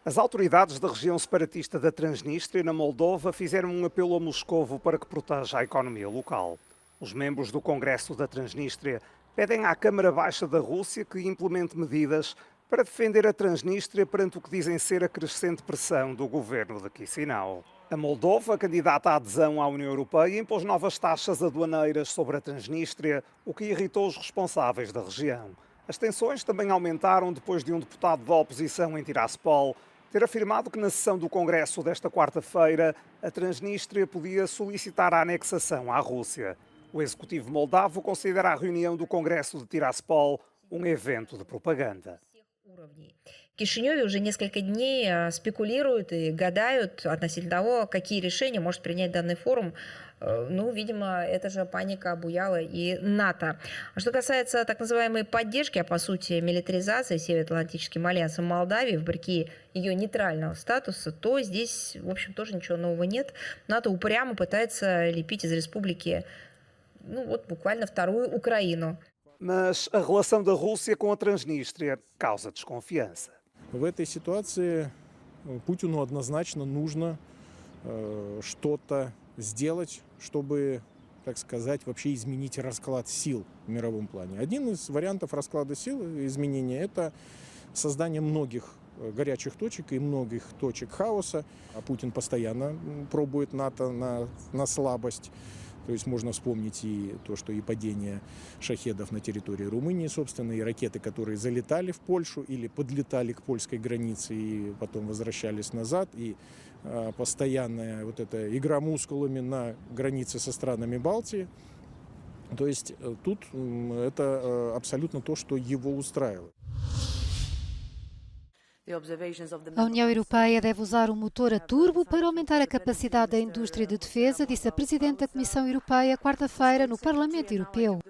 As autoridades da região separatista da Transnistria, na Moldova, fizeram um apelo a Moscovo para que proteja a economia local. Os membros do Congresso da Transnistria pedem à Câmara Baixa da Rússia que implemente medidas para defender a Transnistria perante o que dizem ser a crescente pressão do governo de Chisinau. A Moldova, candidata à adesão à União Europeia, impôs novas taxas aduaneiras sobre a Transnistria, o que irritou os responsáveis da região. As tensões também aumentaram depois de um deputado da oposição em Tiraspol ter afirmado que na sessão do Congresso desta quarta-feira a Transnistria podia solicitar a anexação à Rússia. O executivo moldavo considera a reunião do Congresso de Tiraspol um evento de propaganda. В Кишиневе уже несколько дней спекулируют и гадают относительно того, какие решения может принять данный форум. Ну, видимо, эта же паника обуяла и НАТО. А что касается так называемой поддержки, а по сути милитаризации Североатлантическим альянсом Молдавии, вопреки ее нейтрального статуса, то здесь, в общем, тоже ничего нового нет. НАТО упрямо пытается лепить из республики, ну вот буквально вторую Украину. Mas a relação da Rússia com a Transnistria causa desconfiança. В этой ситуации Путину однозначно нужно что-то сделать, чтобы, так сказать, вообще изменить расклад сил в мировом плане. Один из вариантов расклада сил, изменения, это создание многих горячих точек и многих точек хаоса. А Путин постоянно пробует НАТО на слабость. То есть можно вспомнить и то, что и падение шахедов на территории Румынии, собственно, и ракеты, которые залетали в Польшу или подлетали к польской границе и потом возвращались назад, и постоянная вот эта игра мускулами на границе со странами Балтии. То есть тут это абсолютно то, что его устраивает. A União Europeia deve usar o motor a turbo para aumentar a capacidade da indústria de defesa, disse a Presidente da Comissão Europeia quarta-feira no Parlamento Europeu.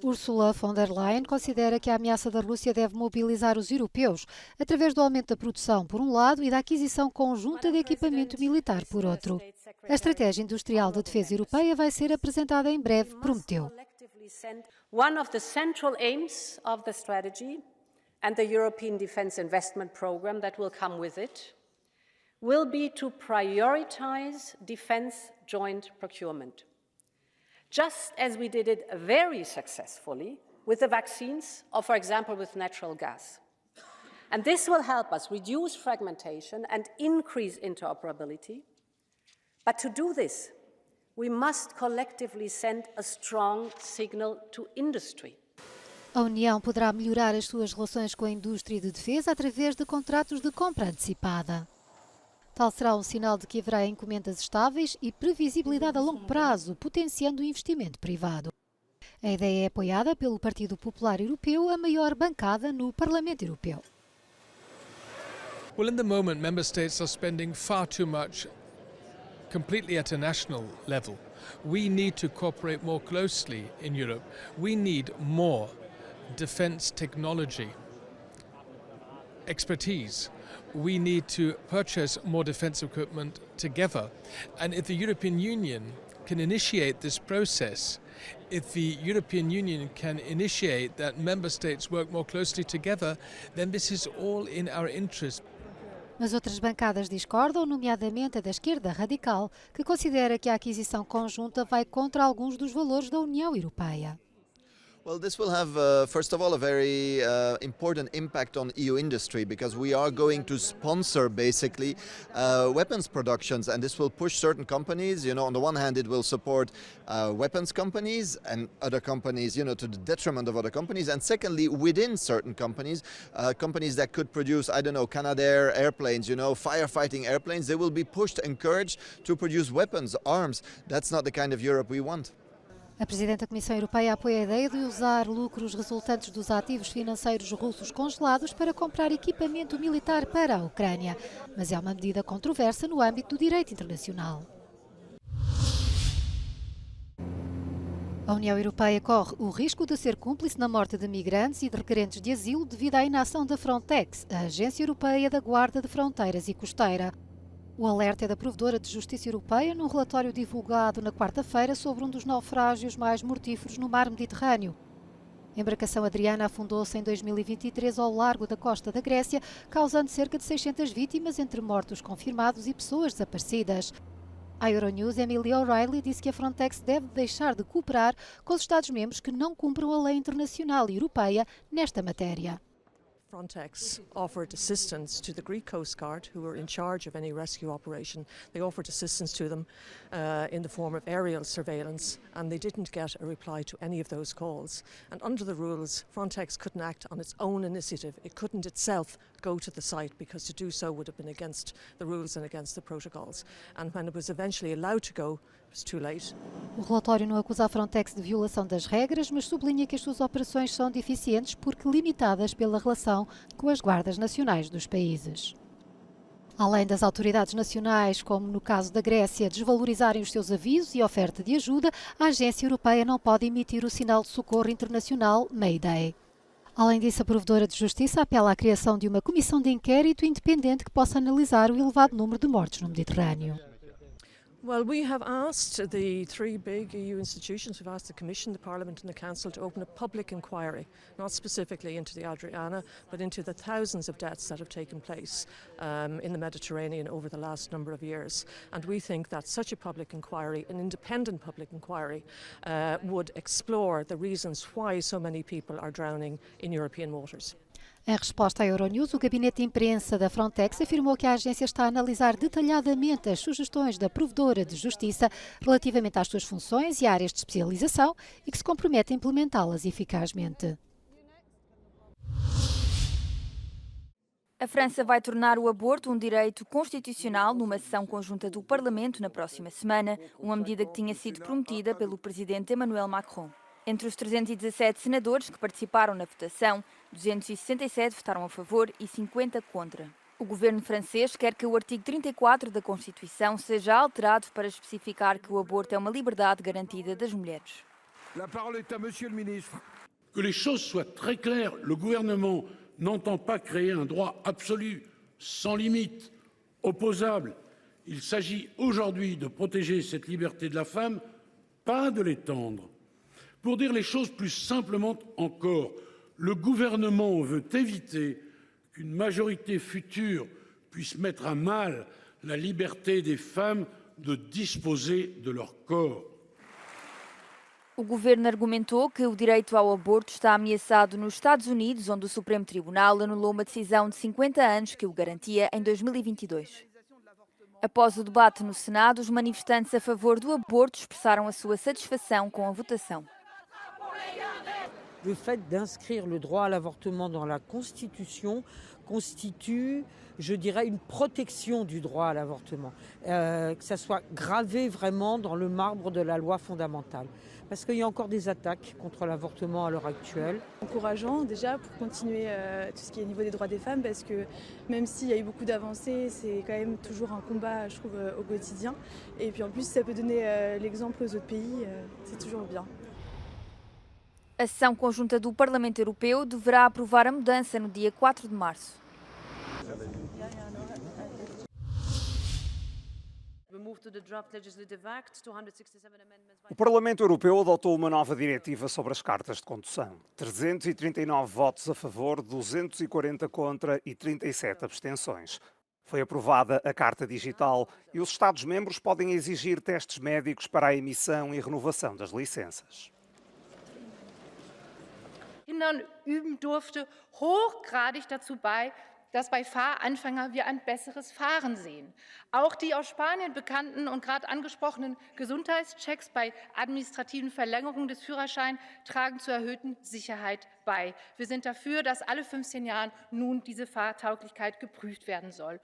Ursula von der Leyen considera que a ameaça da Rússia deve mobilizar os europeus através do aumento da produção, por um lado, e da aquisição conjunta de equipamento militar, por outro. A estratégia industrial de defesa europeia vai ser apresentada em breve, prometeu. One of the central aims of the strategy and the European Defence Investment Programme that will come with it will be to prioritize defence joint procurement. Just as we did it very successfully with the vaccines or, for example, with natural gas. And this will help us reduce fragmentation and increase interoperability. But to do this, we must collectively send a strong signal to industry. A União poderá melhorar as suas relações com a indústria de defesa através de contratos de compra antecipada. Tal será um sinal de que haverá encomendas estáveis e previsibilidade a longo prazo, potenciando o investimento privado. A ideia é apoiada pelo Partido Popular Europeu, a maior bancada no Parlamento Europeu. Well, in the moment, member states are spending far too much completely at a national level. We need to cooperate more closely in Europe. We need more defence technology expertise. We need to purchase more defence equipment together. And if the European Union can initiate this process, if the European Union can initiate that member states work more closely together, then this is all in our interest. Mas outras bancadas discordam, nomeadamente a da esquerda radical, que considera que a aquisição conjunta vai contra alguns dos valores da União Europeia. Well, this will have, first of all, a very important impact on EU industry because we are going to sponsor basically weapons productions, and this will push certain companies. You know, on the one hand, it will support weapons companies and other companies, you know, to the detriment of other companies. And secondly, within certain companies, companies that could produce, I don't know, Canadair airplanes, you know, firefighting airplanes, they will be pushed, encouraged to produce weapons, arms. That's not the kind of Europe we want. A Presidente da Comissão Europeia apoia a ideia de usar lucros resultantes dos ativos financeiros russos congelados para comprar equipamento militar para a Ucrânia, mas é uma medida controversa no âmbito do direito internacional. A União Europeia corre o risco de ser cúmplice na morte de migrantes e de requerentes de asilo devido à inação da Frontex, a Agência Europeia da Guarda de Fronteiras e Costeira. O alerta é da Provedora de Justiça Europeia num relatório divulgado na quarta-feira sobre um dos naufrágios mais mortíferos no mar Mediterrâneo. A embarcação Adriana afundou-se em 2023 ao largo da costa da Grécia, causando cerca de 600 vítimas entre mortos confirmados e pessoas desaparecidas. A Euronews, Emily O'Reilly, disse que a Frontex deve deixar de cooperar com os Estados-membros que não cumpram a lei internacional e europeia nesta matéria. Frontex offered assistance to the Greek Coast Guard, who were in charge of any rescue operation. They offered assistance to them in the form of aerial surveillance, and they didn't get a reply to any of those calls. And under the rules, Frontex couldn't act on its own initiative. It couldn't itself go to the site, because to do so would have been against the rules and against the protocols. And when it was eventually allowed to go, it was too late. O relatório não acusa a Frontex de violação das regras, mas sublinha que as suas operações são deficientes porque limitadas pela relação com as guardas nacionais dos países. Além das autoridades nacionais, como no caso da Grécia, desvalorizarem os seus avisos e oferta de ajuda, a Agência Europeia não pode emitir o sinal de socorro internacional Mayday. Além disso, a provedora de justiça apela à criação de uma comissão de inquérito independente que possa analisar o elevado número de mortes no Mediterrâneo. Well, we have asked the three big EU institutions, we've asked the Commission, the Parliament and the Council to open a public inquiry, not specifically into the Adriana, but into the thousands of deaths that have taken place in the Mediterranean over the last number of years. And we think that such a public inquiry, an independent public inquiry, would explore the reasons why so many people are drowning in European waters. Em resposta à Euronews, o gabinete de imprensa da Frontex afirmou que a agência está a analisar detalhadamente as sugestões da provedora de justiça relativamente às suas funções e áreas de especialização e que se compromete a implementá-las eficazmente. A França vai tornar o aborto um direito constitucional numa sessão conjunta do Parlamento na próxima semana, uma medida que tinha sido prometida pelo presidente Emmanuel Macron. Entre os 317 senadores que participaram na votação, 267 votaram a favor e 50 contra. O governo francês quer que o artigo 34 da Constituição seja alterado para especificar que o aborto é uma liberdade garantida das mulheres. La parole est à Monsieur le Ministre. Que les choses soient très claires. Le gouvernement n'entend pas créer un droit absolu, sans limite, opposable. Il s'agit aujourd'hui de protéger cette liberté de la femme, pas de l'étendre. Pour dire les choses plus simplement encore, le gouvernement veut éviter qu'une majorité future puisse mettre à mal la liberté des femmes de disposer de leur corps. O governo argumentou que o direito ao aborto está ameaçado nos Estados Unidos, onde o Supremo Tribunal anulou uma decisão de 50 anos que o garantia em 2022. Após o debate no Senado, os manifestantes a favor do aborto expressaram a sua satisfação com a votação. Le fait d'inscrire le droit à l'avortement dans la Constitution constitue, je dirais, une protection du droit à l'avortement, que ça soit gravé vraiment dans le marbre de la loi fondamentale. Parce qu'il y a encore des attaques contre l'avortement à l'heure actuelle. Encourageant déjà pour continuer tout ce qui est au niveau des droits des femmes, parce que même s'il y a eu beaucoup d'avancées, c'est quand même toujours un combat, je trouve, au quotidien. Et puis en plus, ça peut donner l'exemple aux autres pays, c'est toujours bien. A sessão conjunta do Parlamento Europeu deverá aprovar a mudança no dia 4 de março. O Parlamento Europeu adotou uma nova diretiva sobre as cartas de condução. 339 votos a favor, 240 contra e 37 abstenções. Foi aprovada a Carta Digital e os Estados-membros podem exigir testes médicos para a emissão e renovação das licenças. Kindern üben durfte, hochgradig dazu bei, dass bei Fahranfängern wir ein besseres Fahren sehen. Auch die aus Spanien bekannten und gerade angesprochenen Gesundheitschecks bei administrativen Verlängerungen des Führerscheins tragen zur erhöhten Sicherheit bei. Wir sind dafür, dass alle 15 Jahren nun diese Fahrtauglichkeit geprüft werden soll.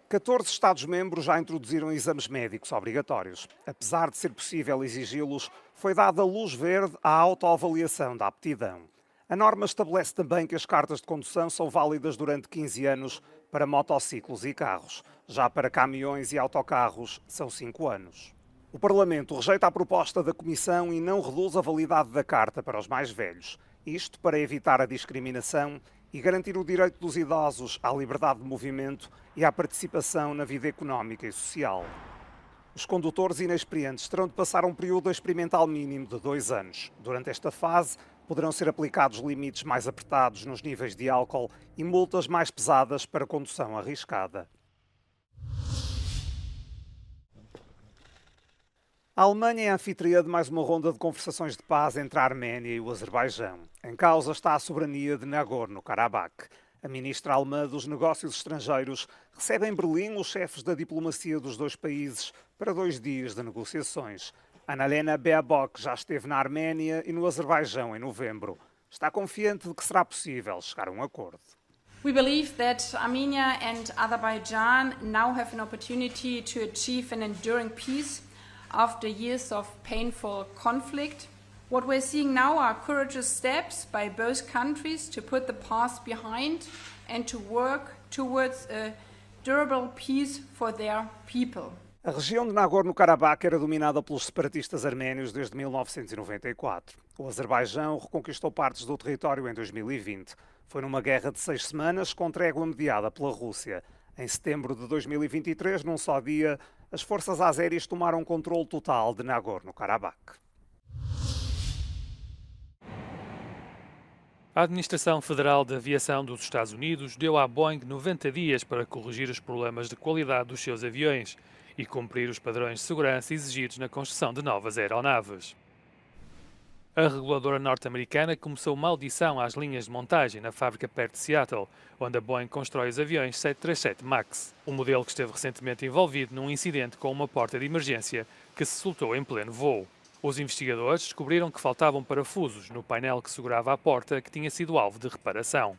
14 Estados-membros já introduziram exames médicos obrigatórios. Apesar de ser possível exigi-los, foi dada luz verde à autoavaliação da aptidão. A norma estabelece também que as cartas de condução são válidas durante 15 anos para motociclos e carros. Já para caminhões e autocarros, são 5 anos. O Parlamento rejeita a proposta da Comissão e não reduz a validade da carta para os mais velhos. Isto para evitar a discriminação e garantir o direito dos idosos à liberdade de movimento e à participação na vida económica e social. Os condutores inexperientes terão de passar um período experimental mínimo de 2 anos. Durante esta fase, Poderão ser aplicados limites mais apertados nos níveis de álcool e multas mais pesadas para condução arriscada. A Alemanha é anfitriã de mais uma ronda de conversações de paz entre a Arménia e o Azerbaijão. Em causa está a soberania de Nagorno-Karabakh. A ministra alemã dos Negócios Estrangeiros recebe em Berlim os chefes da diplomacia dos dois países para 2 dias de negociações. Annalena Baerbock já esteve na Arménia e no Azerbaijão em novembro. Está confiante de que será possível chegar a um acordo. We believe that Armenia and Azerbaijan now have an opportunity to achieve an enduring peace after years of painful conflict. What we're seeing now are courageous steps by both countries to put the past behind and to work towards a durable peace for their people. A região de Nagorno-Karabakh era dominada pelos separatistas arménios desde 1994. O Azerbaijão reconquistou partes do território em 2020. Foi numa guerra de 6 semanas com trégua mediada pela Rússia. Em setembro de 2023, num só dia, as forças azeris tomaram controle total de Nagorno-Karabakh. A Administração Federal de Aviação dos Estados Unidos deu à Boeing 90 dias para corrigir os problemas de qualidade dos seus aviões e cumprir os padrões de segurança exigidos na construção de novas aeronaves. A reguladora norte-americana começou uma audição às linhas de montagem na fábrica perto de Seattle, onde a Boeing constrói os aviões 737 MAX, o modelo que esteve recentemente envolvido num incidente com uma porta de emergência que se soltou em pleno voo. Os investigadores descobriram que faltavam parafusos no painel que segurava a porta, que tinha sido alvo de reparação.